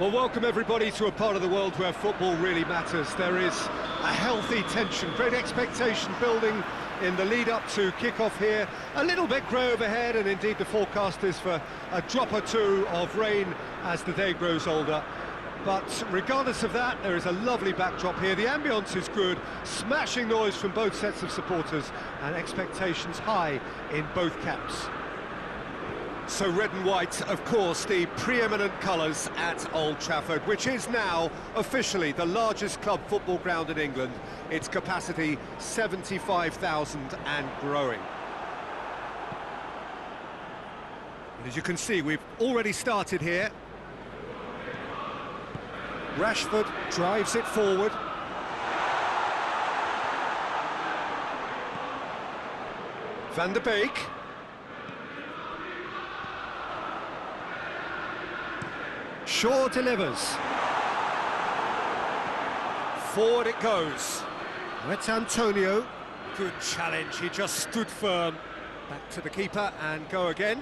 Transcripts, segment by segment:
Well, welcome everybody to a part of the world where football really matters. There is a healthy tension, great expectation building in the lead up to kick-off here. A little bit grey overhead, and indeed the forecast is for a drop or two of rain as the day grows older. But regardless of that, there is a lovely backdrop here. The ambience is good, smashing noise from both sets of supporters, and expectations high in both camps. So red and white, of course, the preeminent colours at Old Trafford, which is now officially the largest club football ground in England. Its capacity 75,000 and growing. And as you can see, we've already started here. Rashford drives it forward. Van der Beek. Shaw delivers. Forward it goes. That's Antonio. Good challenge, he just stood firm. Back to the keeper and go again.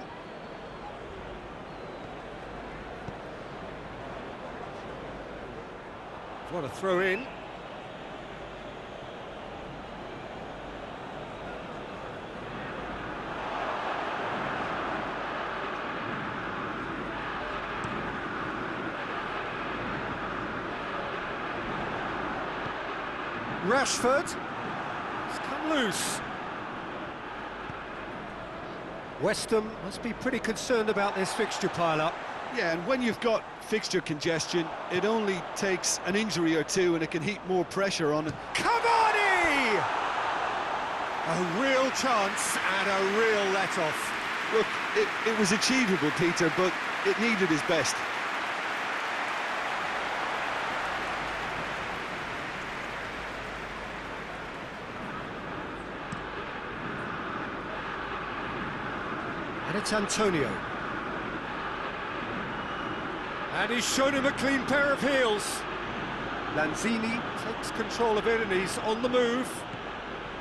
What a throw in. Rashford, it's come loose. West Ham must be pretty concerned about this fixture pile-up. Yeah, and when you've got fixture congestion, it only takes an injury or two and it can heap more pressure on it. Cavani! A real chance and a real let-off. Look, it was achievable, Peter, but it needed his best. And it's Antonio. And he's shown him a clean pair of heels. Lanzini takes control of it and he's on the move.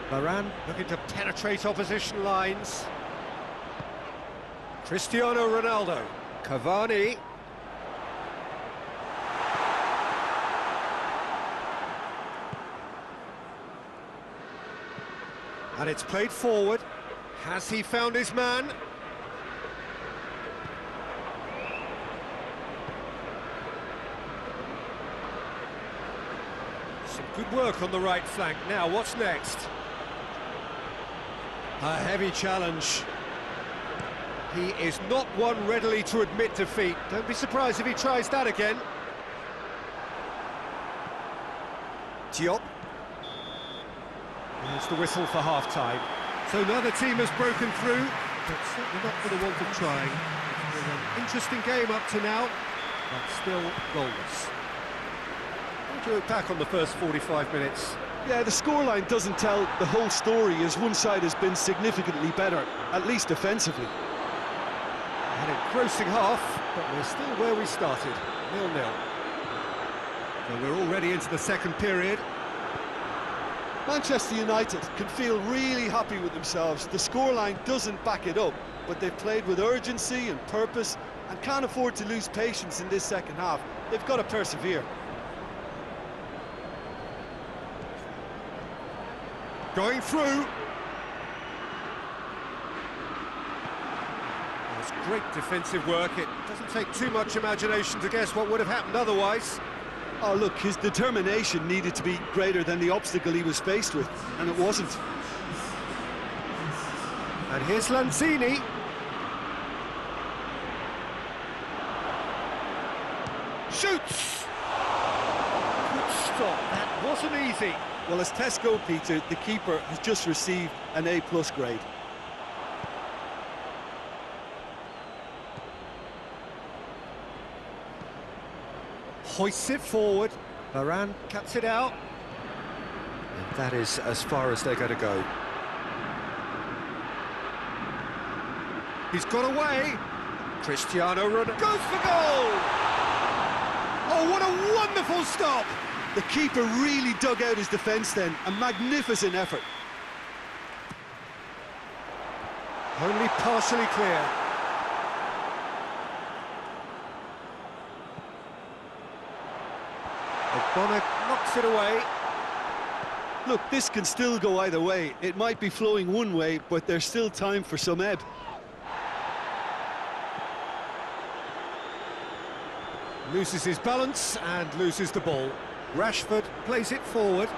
Varane looking to penetrate opposition lines. Cristiano Ronaldo. Cavani. And it's played forward. Has he found his man? Some good work on the right flank. Now, what's next? A heavy challenge. He is not one readily to admit defeat. Don't be surprised if he tries that again. Diop. There's the whistle for half-time. So another team has broken through, but certainly not for the want of trying. It's been an interesting game up to now, but still goalless. How do you look back on the first 45 minutes? Yeah, the scoreline doesn't tell the whole story, as one side has been significantly better, at least defensively. An engrossing half, but we're still where we started, 0-0. So we're already into the second period. Manchester United can feel really happy with themselves. The scoreline doesn't back it up, but they've played with urgency and purpose and can't afford to lose patience in this second half. They've got to persevere. Going through. That's great defensive work. It doesn't take too much imagination to guess what would have happened otherwise. Oh, look, his determination needed to be greater than the obstacle he was faced with, and it wasn't. And here's Lanzini. Shoots! Good stop, that wasn't easy. Well, as tests go, Peter, the keeper has just received an A+ grade. Hoists it forward. Varane cuts it out. And that is as far as they're going to go. He's got away. Cristiano Ronaldo goes for goal! Oh, what a wonderful stop! The keeper really dug out his defence then. A magnificent effort. Only partially clear. Bonner knocks it away. Look, this can still go either way. It might be flowing one way, but there's still time for some ebb. Loses his balance and loses the ball. Rashford plays it forward.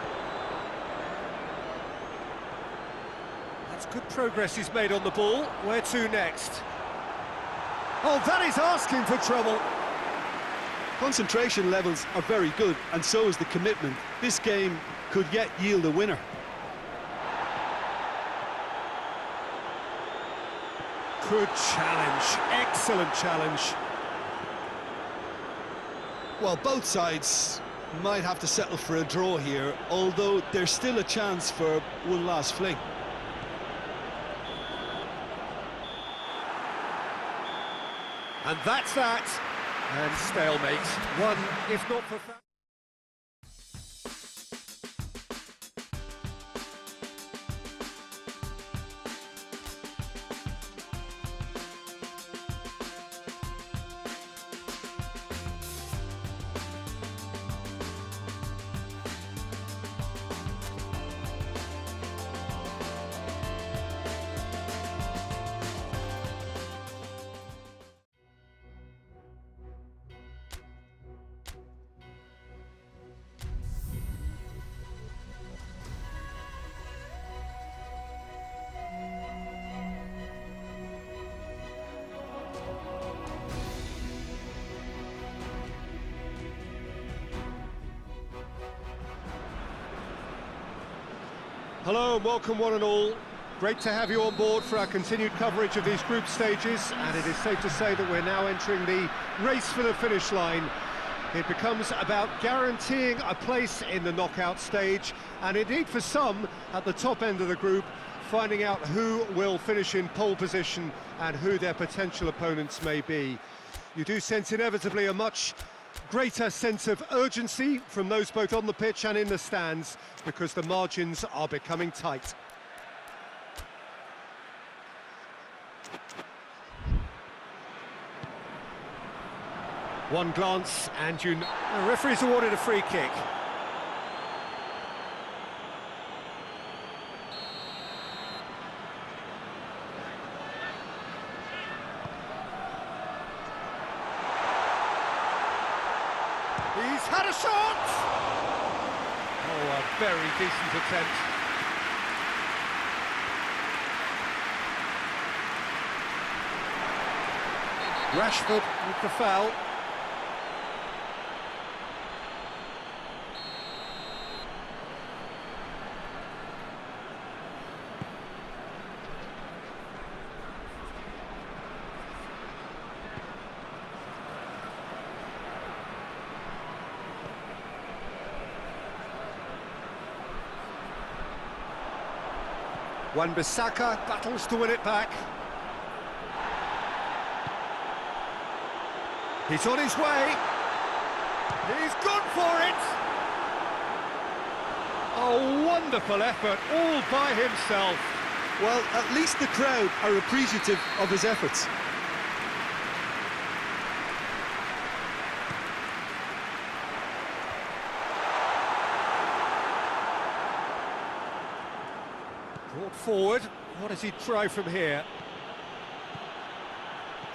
That's good progress he's made on the ball. Where to next? Oh, that is asking for trouble. Concentration levels are very good, and so is the commitment. This game could yet yield a winner. Good challenge, excellent challenge. Well, both sides might have to settle for a draw here, although there's still a chance for one last fling. And that's that. And stalemate. One, if not for... Hello and welcome one and all. Great to have you on board for our continued coverage of these group stages, and it is safe to say that we're now entering the race for the finish line. It becomes about guaranteeing a place in the knockout stage, and indeed for some at the top end of the group, finding out who will finish in pole position and who their potential opponents may be. You do sense inevitably a much greater sense of urgency from those both on the pitch and in the stands, because the margins are becoming tight. One glance and the referee's awarded a free kick. He's had a shot! Oh, a very decent attempt. Rashford with the foul. Wan-Bissaka battles to win it back. He's on his way. He's gone for it. A wonderful effort, all by himself. Well, at least the crowd are appreciative of his efforts. Brought forward. What does he try from here?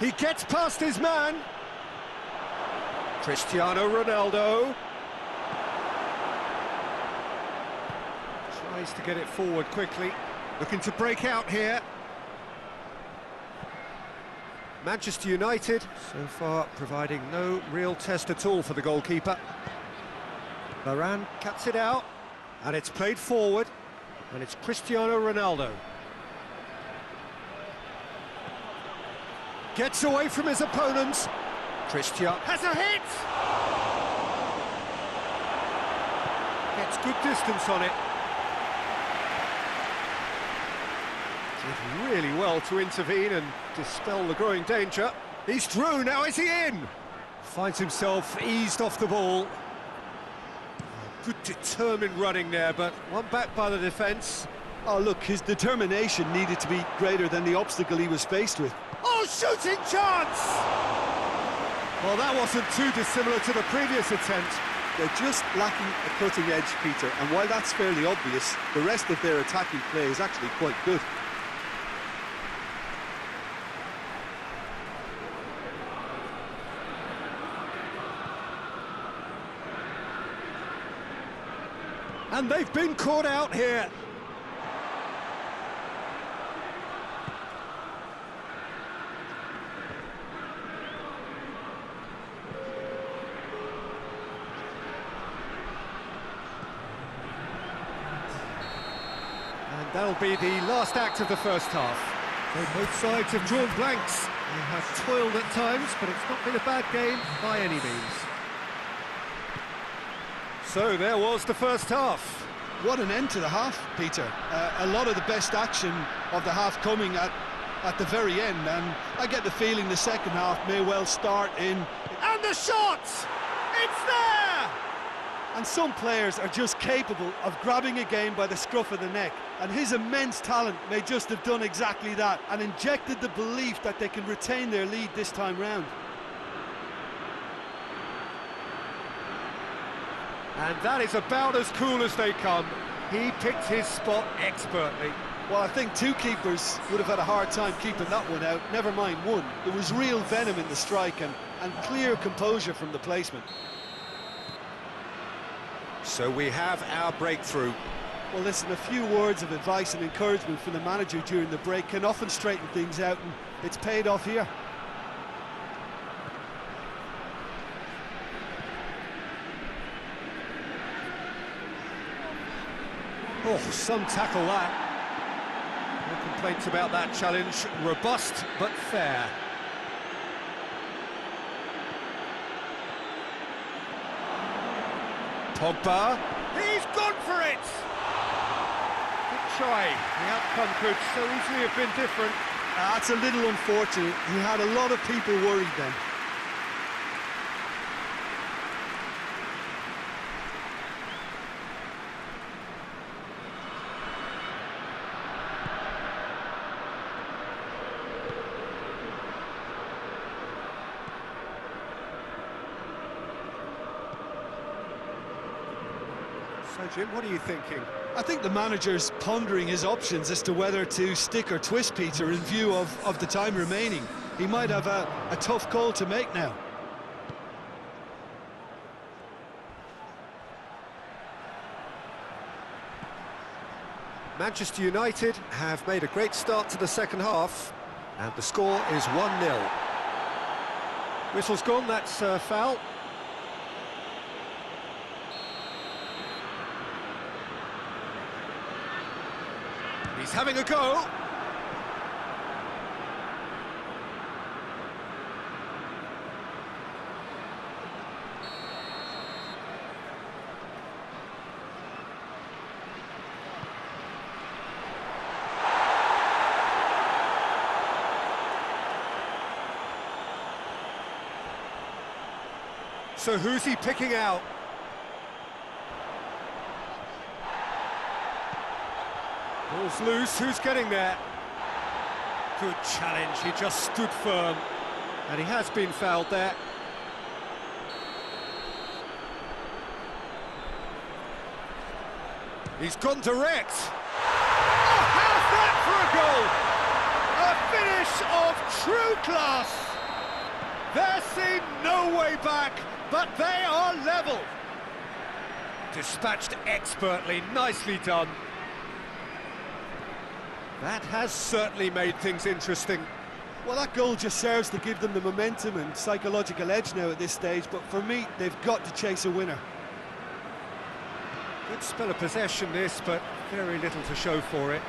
He gets past his man. Cristiano Ronaldo tries to get it forward quickly, looking to break out here. Manchester United so far providing no real test at all for the goalkeeper. Varane cuts it out, and it's played forward, and it's Cristiano Ronaldo. Gets away from his opponents. Cristiano has a hit! Gets good distance on it. Did really well to intervene and dispel the growing danger. He's through, now is he in? Finds himself eased off the ball. Good determined running there, but one back by the defence. Oh, look, his determination needed to be greater than the obstacle he was faced with. Oh, shooting chance! Well, that wasn't too dissimilar to the previous attempt. They're just lacking a cutting edge, Peter, and while that's fairly obvious, the rest of their attacking play is actually quite good. And they've been caught out here. And that'll be the last act of the first half. So both sides have drawn blanks. They have toiled at times, but it's not been a bad game by any means. So there was the first half. What an end to the half, Peter. A lot of the best action of the half coming at the very end, and I get the feeling the second half may well start in... And the shot! It's there! And some players are just capable of grabbing a game by the scruff of the neck, and his immense talent may just have done exactly that and injected the belief that they can retain their lead this time round. And that is about as cool as they come. He picked his spot expertly. Well, I think two keepers would have had a hard time keeping that one out, never mind one. There was real venom in the strike and clear composure from the placement. So we have our breakthrough. Well, listen, a few words of advice and encouragement from the manager during the break can often straighten things out, and it's paid off here. Oh, some tackle that. No complaints about that challenge. Robust, but fair. Pogba. He's gone for it! Good try. The outcome could so easily have been different. That's a little unfortunate. He had a lot of people worried then. So, Jim, what are you thinking? I think the manager's pondering his options as to whether to stick or twist, Peter, in view of the time remaining. He might have a tough call to make now. Manchester United have made a great start to the second half, and the score is 1-0. Whistle's gone, that's foul. He's having a go. So who's he picking out? Ball's loose, who's getting there? Good challenge, he just stood firm. And he has been fouled there. He's gone direct. Oh, how's that for a goal? A finish of true class. There seemed no way back, but they are level. Dispatched expertly, nicely done. That has certainly made things interesting. Well, that goal just serves to give them the momentum and psychological edge now at this stage, but for me, they've got to chase a winner. Good spell of possession this, but very little to show for it.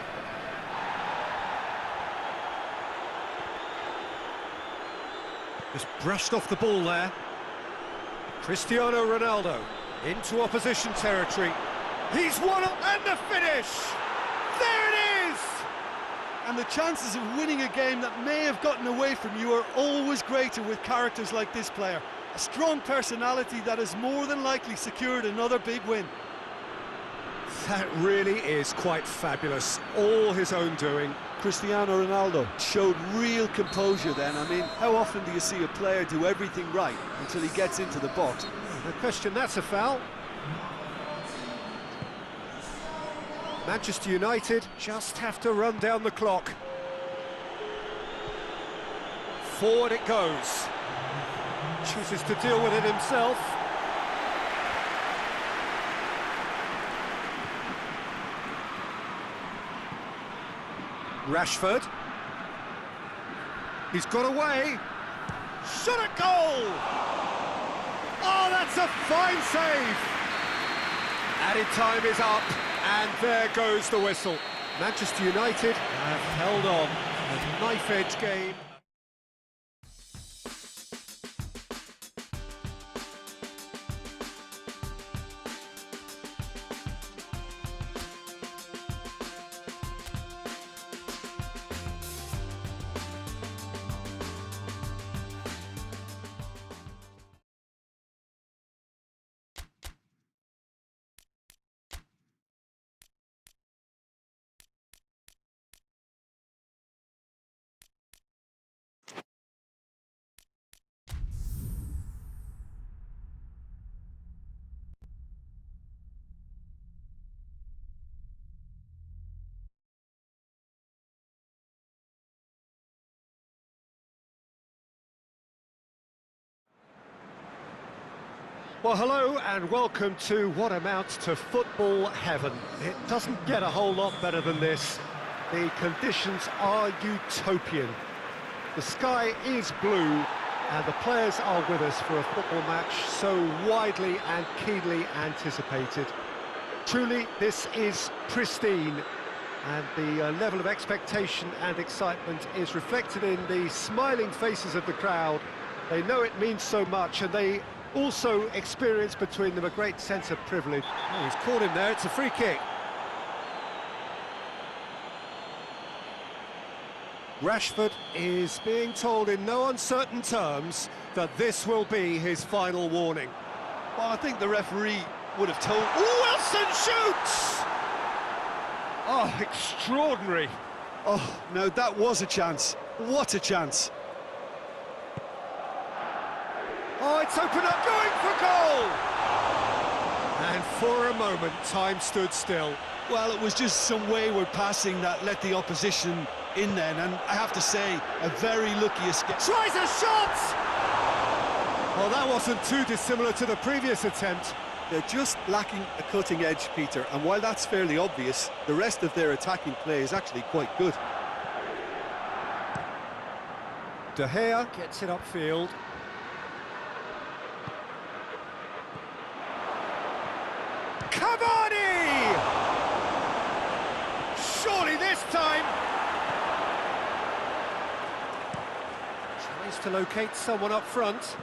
Just brushed off the ball there. Cristiano Ronaldo into opposition territory. He's won it, and the finish! There it is! And the chances of winning a game that may have gotten away from you are always greater with characters like this player. A strong personality that has more than likely secured another big win. That really is quite fabulous. All his own doing. Cristiano Ronaldo showed real composure then. I mean, how often do you see a player do everything right until he gets into the box? No question, that's a foul. Manchester United just have to run down the clock. Forward it goes. Chooses to deal with it himself. Rashford. He's got away. Shot at goal! Oh, that's a fine save! Added time is up, and there goes the whistle. Manchester United have held on. A knife-edge game. Well, hello and welcome to what amounts to football heaven. It doesn't get a whole lot better than this. The conditions are utopian. The sky is blue and the players are with us for a football match so widely and keenly anticipated. Truly, this is pristine, and the level of expectation and excitement is reflected in the smiling faces of the crowd. They know it means so much, and they also experience between them a great sense of privilege. Oh, he's caught him there, it's a free kick. Rashford is being told in no uncertain terms that this will be his final warning. Well, I think the referee would have told... Wilson shoots! Oh, extraordinary. Oh, no, that was a chance. What a chance. Oh, it's opened up, going for goal! And for a moment, time stood still. Well, it was just some wayward passing that let the opposition in then, and I have to say, a very lucky escape. Tries a shot! Well, that wasn't too dissimilar to the previous attempt. They're just lacking a cutting edge, Peter, and while that's fairly obvious, the rest of their attacking play is actually quite good. De Gea gets it upfield. Cavani! Surely this time! Tries to locate someone up front.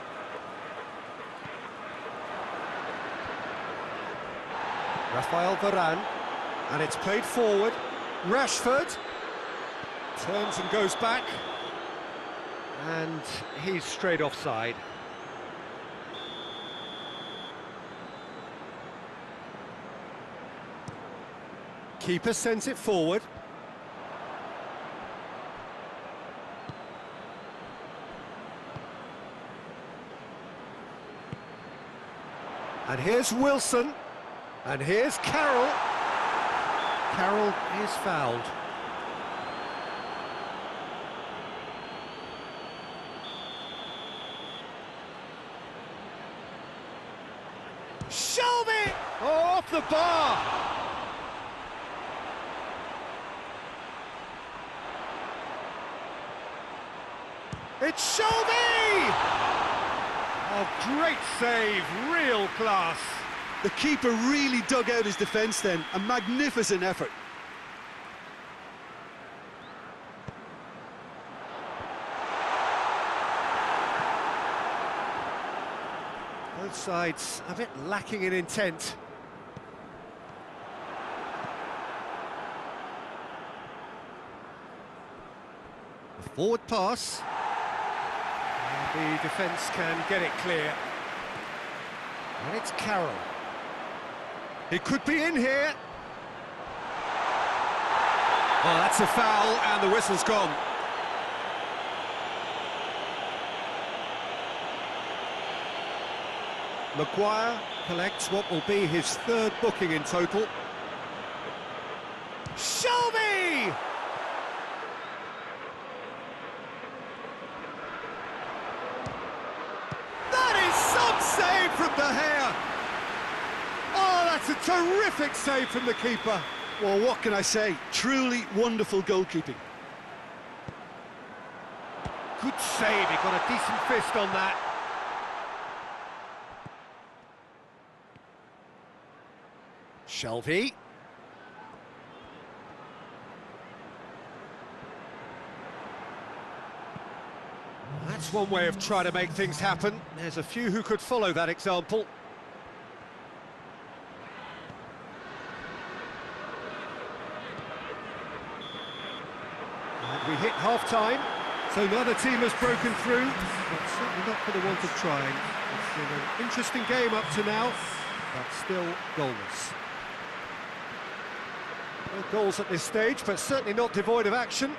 Rafael Varane, and it's played forward. Rashford turns and goes back, and he's straight offside. Keeper sends it forward. And here's Wilson. And here's Carroll. Carroll is fouled. Shelby! Oh, off the bar! It's Shelby! Oh, great save, real class. The keeper really dug out his defence then, a magnificent effort. Both sides a bit lacking in intent. A forward pass. And the defence can get it clear. And it's Carroll. He could be in here. Oh, that's a foul, and the whistle's gone. Maguire collects what will be his third booking in total. Shelby! That is some save from De Gea! Oh, that's a terrific save from the keeper. Well, what can I say? Truly wonderful goalkeeping. Good save, he got a decent fist on that. Shelby. That's one way of trying to make things happen. There's a few who could follow that example. And we hit half-time, so neither team has broken through, but certainly not for the want of trying. It's been an interesting game up to now, but still goalless. No goals at this stage, but certainly not devoid of action.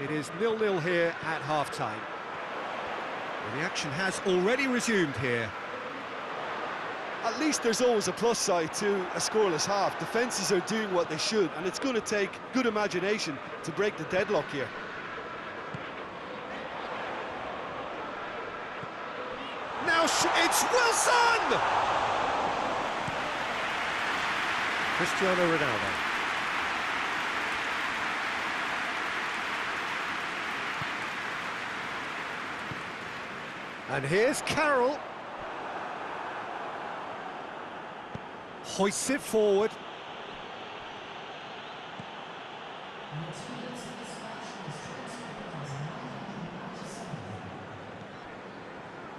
It is 0-0 here at half-time. The action has already resumed here. At least there's always a plus side to a scoreless half. Defences are doing what they should, and it's going to take good imagination to break the deadlock here. Now it's Wilson! Cristiano Ronaldo. And here's Carroll. Hoists it forward.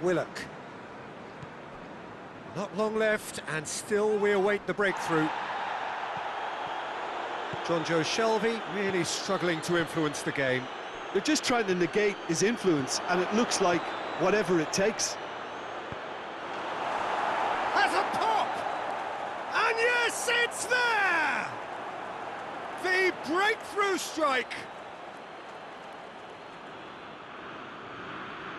Willock. Not long left, and still we await the breakthrough. Jonjo Shelvey really struggling to influence the game. They're just trying to negate his influence, and it looks like whatever it takes. Has a pop! And yes, it's there! The breakthrough strike!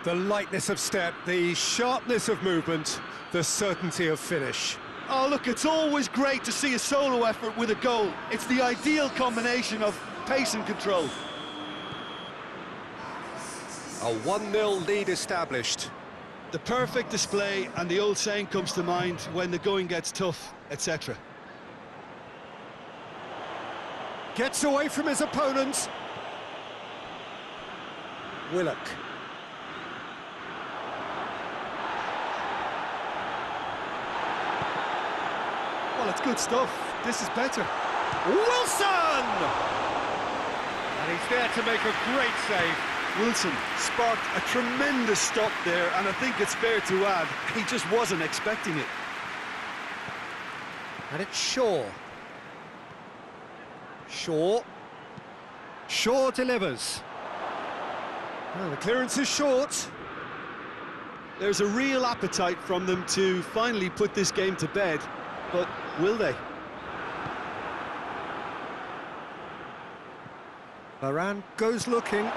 The lightness of step, the sharpness of movement, the certainty of finish. Oh, look, it's always great to see a solo effort with a goal. It's the ideal combination of pace and control. A 1-0 lead established. The perfect display, and the old saying comes to mind, when the going gets tough, etc. Gets away from his opponent. Willock. Well, it's good stuff. This is better. Wilson! And he's there to make a great save. Wilson sparked a tremendous stop there, and I think it's fair to add, he just wasn't expecting it. And it's Shaw. Shaw delivers. Well, the clearance is short. There's a real appetite from them to finally put this game to bed, but will they? Varane goes looking.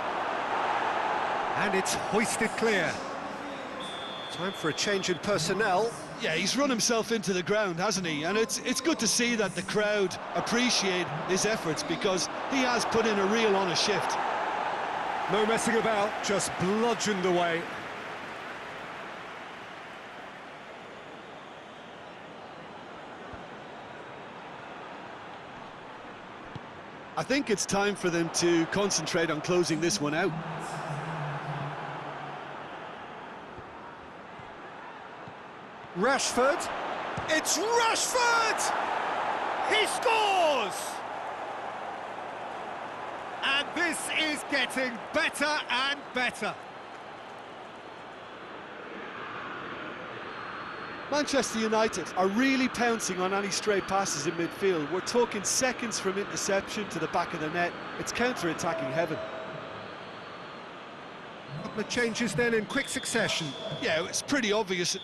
And it's hoisted clear. Time for a change in personnel. Yeah, he's run himself into the ground, hasn't he? And it's good to see that the crowd appreciate his efforts, because he has put in a real honest shift. No messing about, just bludgeoned away. I think it's time for them to concentrate on closing this one out. Rashford. It's Rashford! He scores! And this is getting better and better. Manchester United are really pouncing on any stray passes in midfield. We're talking seconds from interception to the back of the net. It's counter-attacking heaven. A couple of changes then in quick succession. Yeah, it's pretty obvious.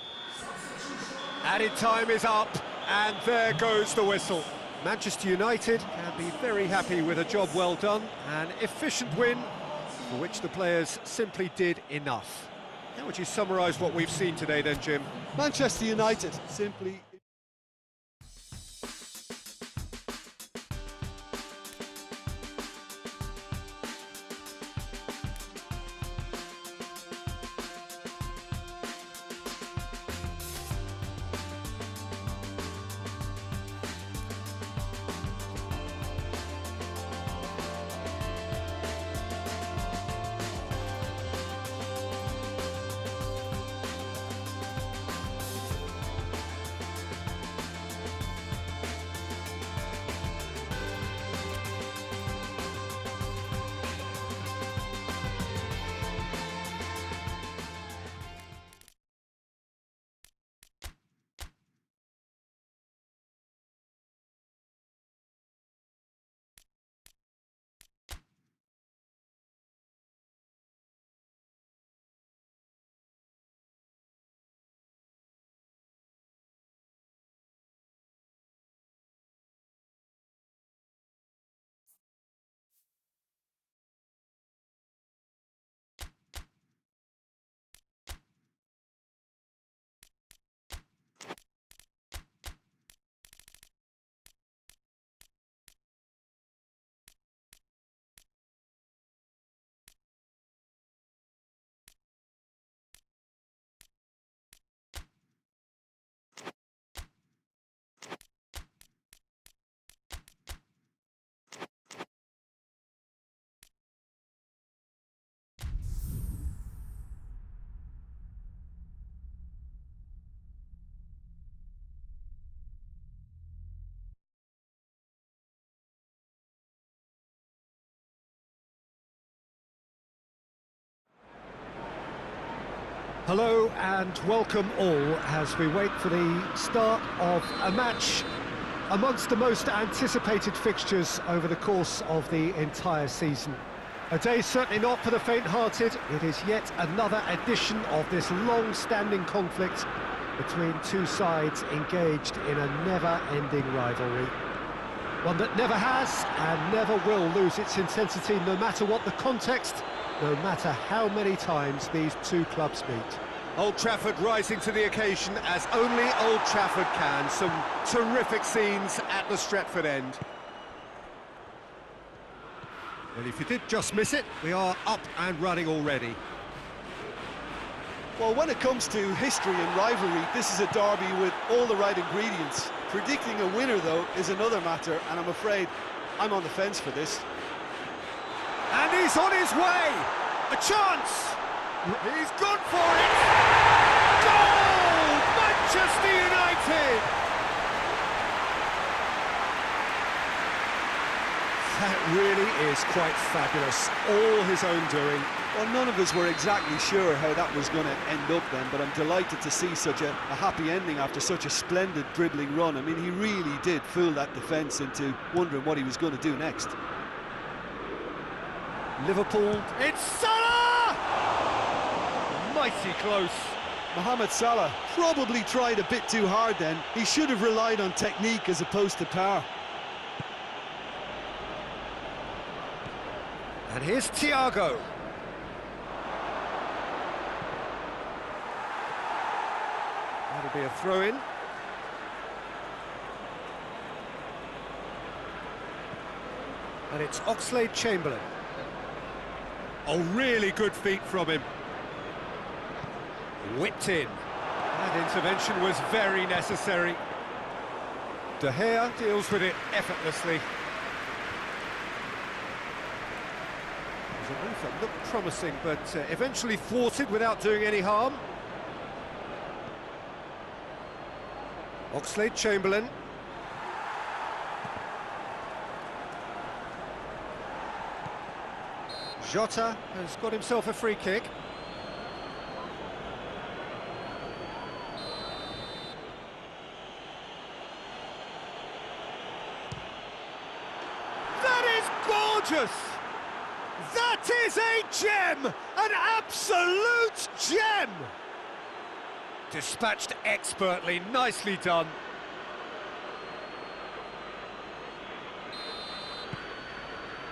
Added time is up, and there goes the whistle. Manchester United can be very happy with a job well done, an efficient win for which the players simply did enough. How would you summarise what we've seen today then, Jim? Manchester United simply... Hello and welcome all as we wait for the start of a match amongst the most anticipated fixtures over the course of the entire season. A day certainly not for the faint-hearted. It is yet another edition of this long-standing conflict between two sides engaged in a never-ending rivalry. One that never has and never will lose its intensity, no matter what the context, no matter how many times these two clubs meet. Old Trafford rising to the occasion as only Old Trafford can. Some terrific scenes at the Stretford end. And if you did just miss it, we are up and running already. Well, when it comes to history and rivalry, this is a derby with all the right ingredients. Predicting a winner, though, is another matter, and I'm afraid I'm on the fence for this. And he's on his way! A chance! He's gone for it! Goal! Manchester United! That really is quite fabulous. All his own doing. Well, none of us were exactly sure how that was going to end up then, but I'm delighted to see such a happy ending after such a splendid dribbling run. I mean, he really did fool that defence into wondering what he was going to do next. Liverpool, it's Salah! Mighty close. Mohamed Salah probably tried a bit too hard then. He should have relied on technique as opposed to power. And here's Thiago. That'll be a throw-in. And it's Oxlade-Chamberlain. Oh, really good feet from him. Whipped in. That intervention was very necessary. De Gea deals with it effortlessly. It was a move that looked promising, but eventually thwarted without doing any harm. Oxlade-Chamberlain. Jota has got himself a free kick. That is gorgeous! That is a gem! An absolute gem! Dispatched expertly, nicely done.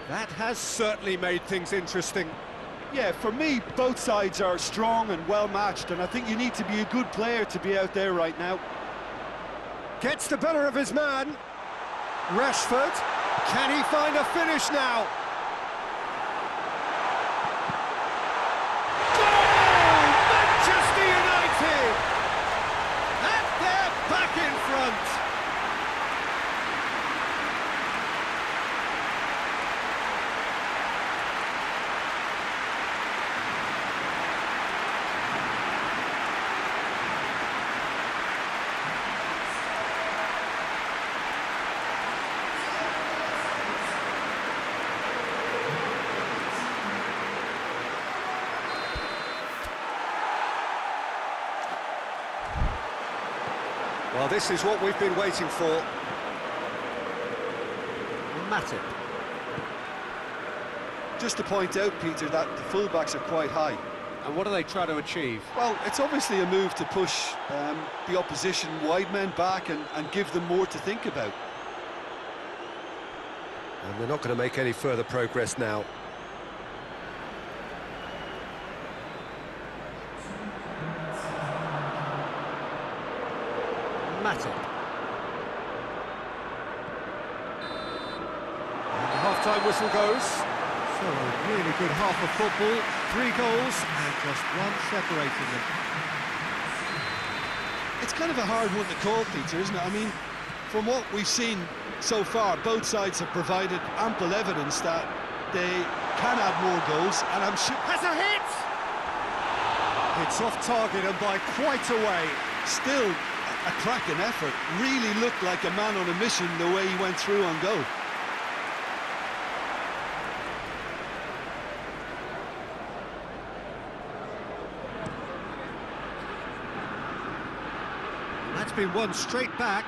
That has certainly made things interesting. Yeah, for me, both sides are strong and well-matched, and I think you need to be a good player to be out there right now. Gets the better of his man. Rashford. Can he find a finish now? Goal! Manchester United! And they're back in front. Well, this is what we've been waiting for. Matip. Just to point out, Peter, that the fullbacks are quite high. And what do they try to achieve? Well, it's obviously a move to push the opposition wide men back and give them more to think about. And they're not going to make any further progress now. Matip. And the half-time whistle goes. So a really good half of football, 3 goals and just one separating them. It's kind of a hard one to call, Peter, isn't it? I mean, from what we've seen so far, both sides have provided ample evidence that they can add more goals, and I'm sure... Has a hit! It's off target and by quite a way. Still a cracking effort. Really looked like a man on a mission the way he went through on goal. That's been won straight back.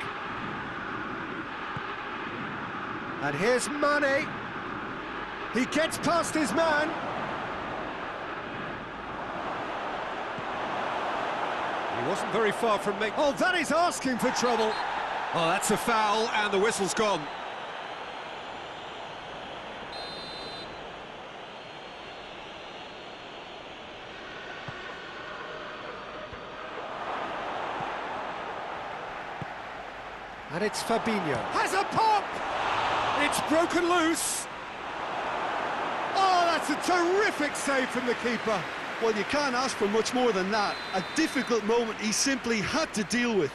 And here's Mane. He gets past his man. He wasn't very far from me. Oh, that is asking for trouble. Oh, that's a foul, and the whistle's gone. And it's Fabinho. Has a pop! It's broken loose. Oh, that's a terrific save from the keeper. Well, you can't ask for much more than that. A difficult moment he simply had to deal with.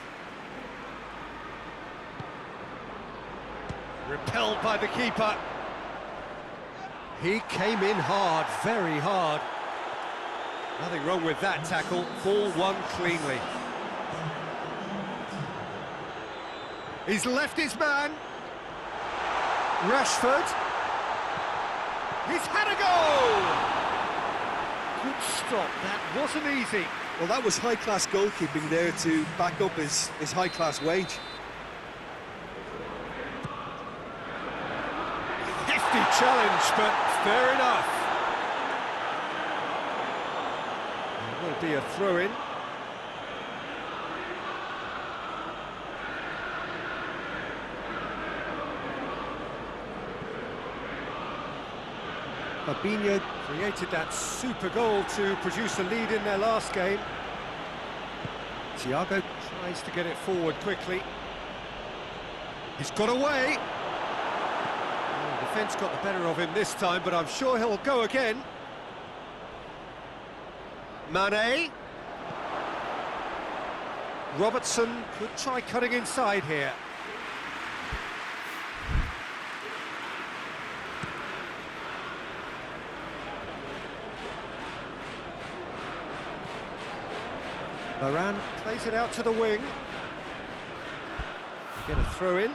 Repelled by the keeper. He came in hard, very hard. Nothing wrong with that tackle. Ball won cleanly. He's left his man. Rashford. He's had a go! Good stop, that wasn't easy. Well, that was high-class goalkeeping there to back up his high-class wage. Hefty challenge, but fair enough. There will be a throw-in. Fabinho created that super goal to produce a lead in their last game. Thiago tries to get it forward quickly. He's got away. Oh, the defence got the better of him this time, but I'm sure he'll go again. Mane. Robertson could try cutting inside here. Varane plays it out to the wing. Get a throw in.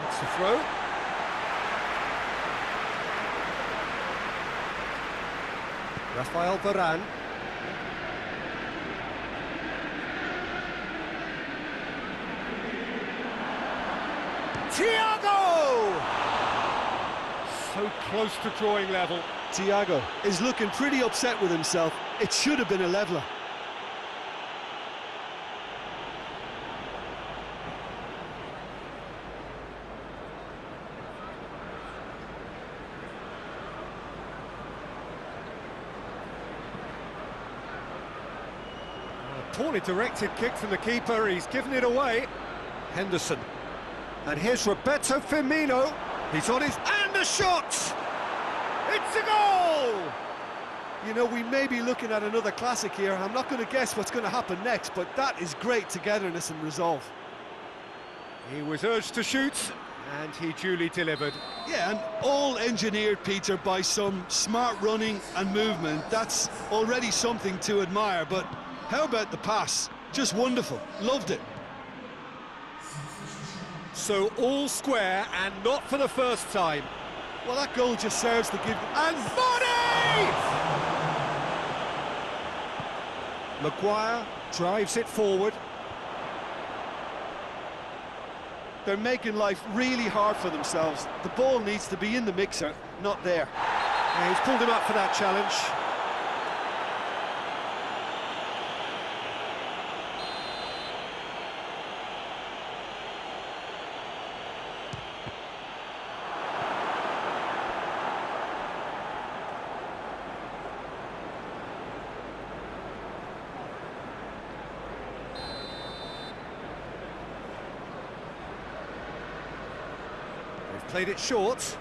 That's the throw. Rafael Varane. Thiago! So close to drawing level. Thiago is looking pretty upset with himself. It should have been a leveller. poorly directed kick from the keeper, he's given it away. Henderson. And here's Roberto Firmino. He's on his... and the shot! It's a goal! You know, we may be looking at another classic here. I'm not going to guess what's going to happen next, but that is great togetherness and resolve. He was urged to shoot, and he duly delivered. Yeah, and all engineered, Peter, by some smart running and movement. That's already something to admire, but how about the pass? Just wonderful. Loved it. So all square, and not for the first time. Well, that goal just serves to give... And Body! Maguire drives it forward. They're making life really hard for themselves. The ball needs to be in the mixer, not there. Yeah, he's pulled him up for that challenge. Played it short.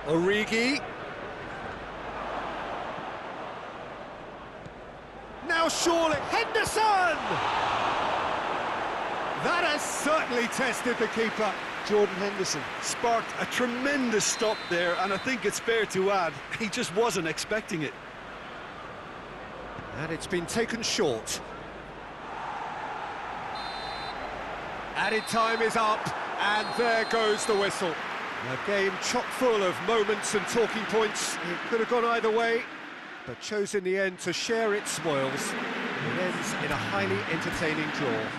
Origi. Now surely Henderson! That has certainly tested the keeper. Jordan Henderson sparked a tremendous stop there, and I think it's fair to add, he just wasn't expecting it. And it's been taken short. Added time is up, and there goes the whistle. A game chock full of moments and talking points. It could have gone either way, but chose in the end to share its spoils. It ends in a highly entertaining draw.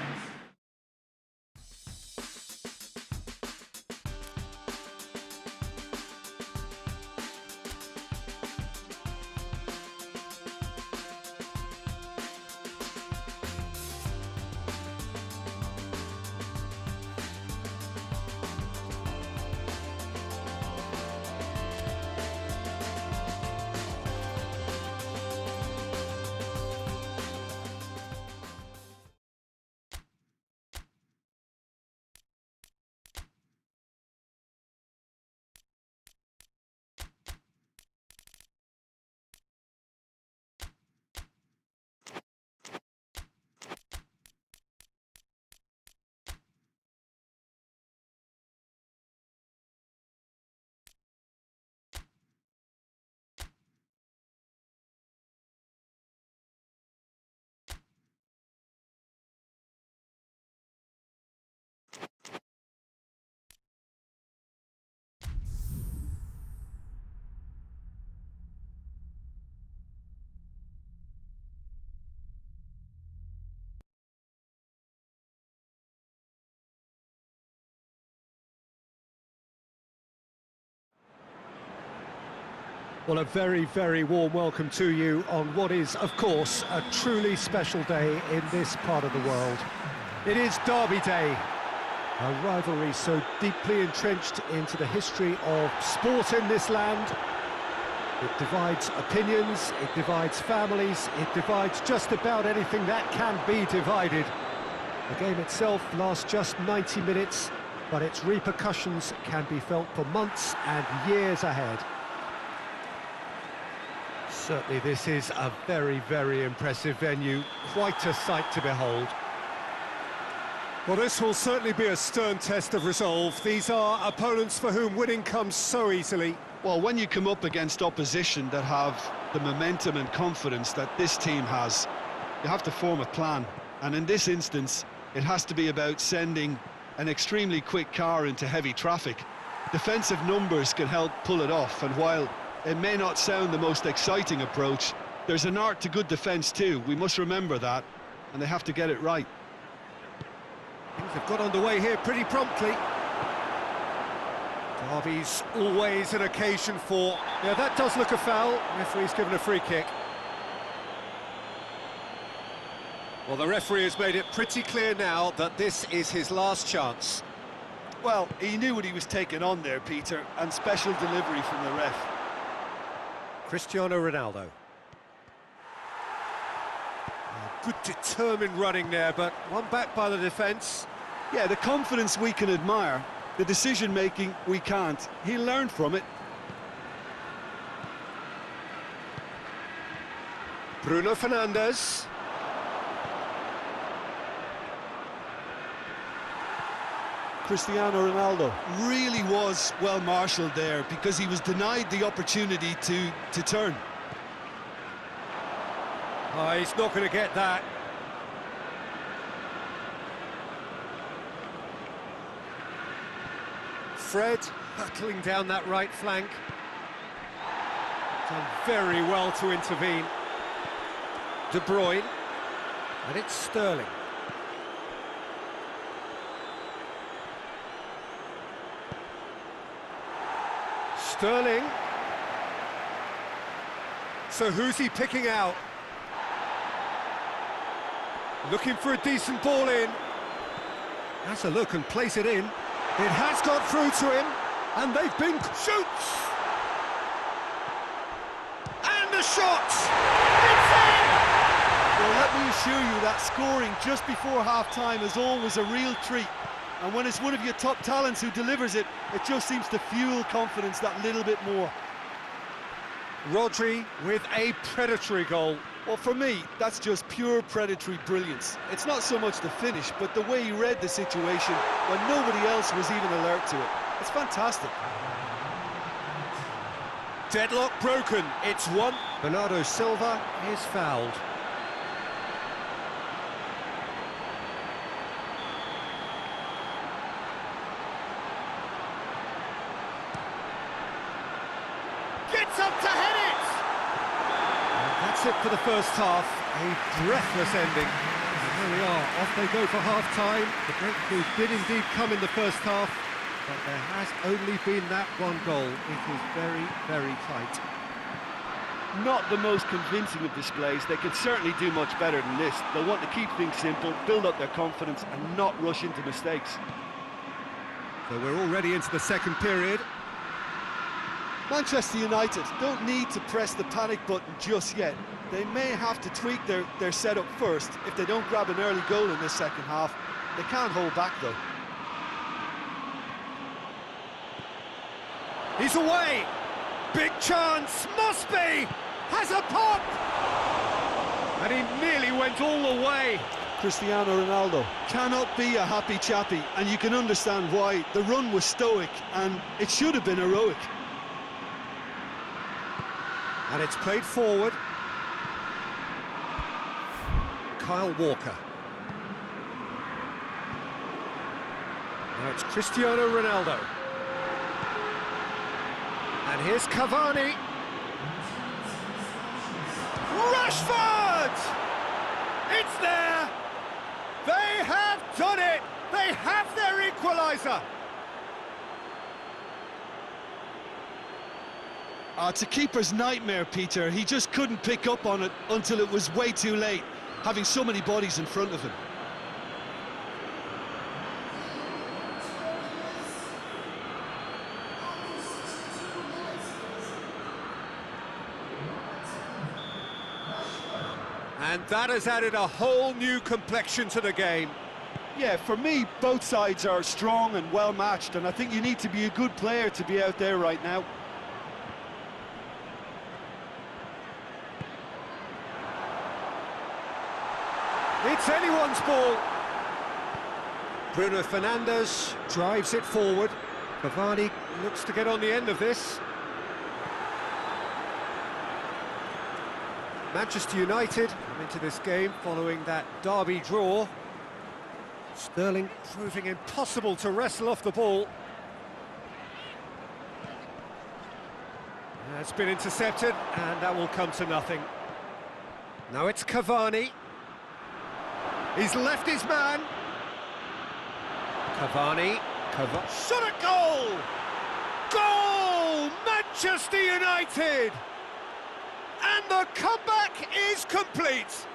Well, a very, very warm welcome to you on what is, of course, a truly special day in this part of the world. It is Derby Day, a rivalry so deeply entrenched into the history of sport in this land. It divides opinions, it divides families, it divides just about anything that can be divided. The game itself lasts just 90 minutes, but its repercussions can be felt for months and years ahead. Certainly this is a very, very impressive venue, quite a sight to behold. Well, this will certainly be a stern test of resolve. These are opponents for whom winning comes so easily. Well, when you come up against opposition that have the momentum and confidence that this team has, you have to form a plan. And in this instance, it has to be about sending an extremely quick car into heavy traffic. Defensive numbers can help pull it off, and while it may not sound the most exciting approach, there's an art to good defence too. We must remember that, and they have to get it right. Things have got underway here pretty promptly. Derby's always an occasion for... Yeah, that does look a foul. Referee's given a free kick. Well, the referee has made it pretty clear now that this is his last chance. Well, he knew what he was taking on there, Peter, and special delivery from the ref. Cristiano Ronaldo. Good determined running there, but one back by the defence. Yeah, the confidence we can admire, the decision-making we can't. He learned from it. Bruno Fernandes. Cristiano Ronaldo really was well marshalled there because he was denied the opportunity to turn. Oh, he's not going to get that. Fred hurtling down that right flank. Done very well to intervene. De Bruyne. And it's Sterling. Sterling. So who's he picking out? Looking for a decent ball in. Has a look and place it in. It has got through to him, and they've been... Shoots! And the shot! It's in! Well, let me assure you that scoring just before half-time is always a real treat. And when it's one of your top talents who delivers it, it just seems to fuel confidence that little bit more. Rodri with a predatory goal. Well, for me, that's just pure predatory brilliance. It's not so much the finish, but the way he read the situation when nobody else was even alert to it. It's fantastic. Deadlock broken, it's one. Bernardo Silva is fouled. Gets up to head it! And that's it for the first half. A breathless ending. And here we are, off they go for half-time. The breakthrough did indeed come in the first half, but there has only been that one goal. It is very, very tight. Not the most convincing of displays. They could certainly do much better than this. They'll want to keep things simple, build up their confidence and not rush into mistakes. So we're already into the second period. Manchester United don't need to press the panic button just yet. They may have to tweak their setup first if they don't grab an early goal in this second half. They can't hold back though. He's away! Big chance! Must be! Has a pop! And he nearly went all the way. Cristiano Ronaldo cannot be a happy chappy, and you can understand why. The run was stoic and it should have been heroic. And it's played forward. Kyle Walker. Now it's Cristiano Ronaldo. And here's Cavani. Rashford! It's there! They have done it! They have their equaliser! It's a keeper's nightmare, Peter. He just couldn't pick up on it until it was way too late, having so many bodies in front of him. And that has added a whole new complexion to the game. Yeah, for me, both sides are strong and well matched, and I think you need to be a good player to be out there right now. It's anyone's ball. Bruno Fernandes drives it forward. Cavani looks to get on the end of this. Manchester United come into this game following that derby draw. Sterling proving impossible to wrestle off the ball. It's been intercepted, and that will come to nothing. Now it's Cavani. He's left his man. Cavani. Shot at goal! Goal! Manchester United! And the comeback is complete.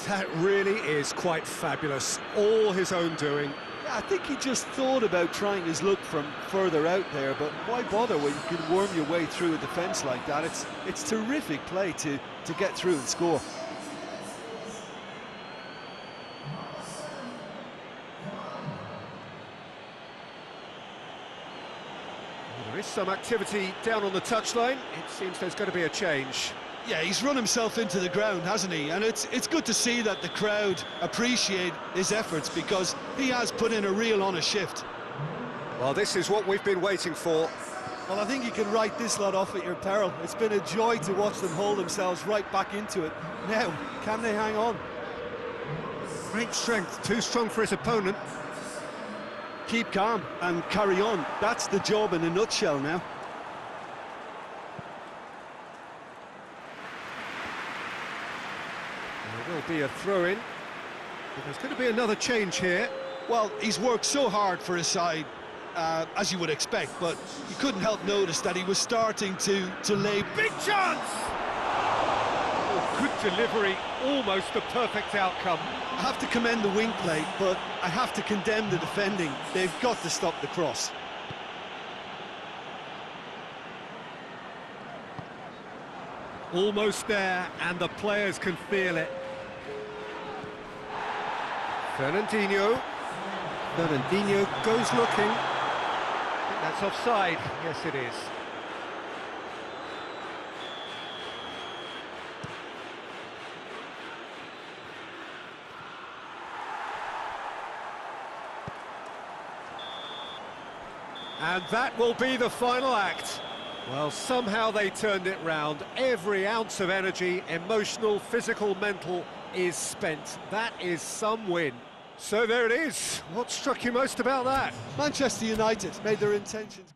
That really is quite fabulous. All his own doing. I think he just thought about trying his luck from further out there, but why bother when you can worm your way through a defence like that? It's terrific play to get through and score. There is some activity down on the touchline. It seems there's going to be a change. Yeah, he's run himself into the ground, hasn't he? And it's good to see that the crowd appreciate his efforts, because he has put in a real honest shift. Well, this is what we've been waiting for. Well, I think you can write this lot off at your peril. It's been a joy to watch them hold themselves right back into it. Now, can they hang on? Great strength, too strong for his opponent. Keep calm and carry on. That's the job in a nutshell now. There will be a throw-in. There's going to be another change here. Well, he's worked so hard for his side, as you would expect, but you couldn't help notice that he was starting to lay... Big chance! Oh, good delivery, almost the perfect outcome. I have to commend the wing play, but I have to condemn the defending. They've got to stop the cross. Almost there, and the players can feel it. Fernandinho goes looking. I think that's offside. Yes, it is. And that will be the final act. Well, somehow they turned it round. Every ounce of energy, emotional, physical, mental, is spent. That is some win. So there it is. What struck you most about that? Manchester United made their intentions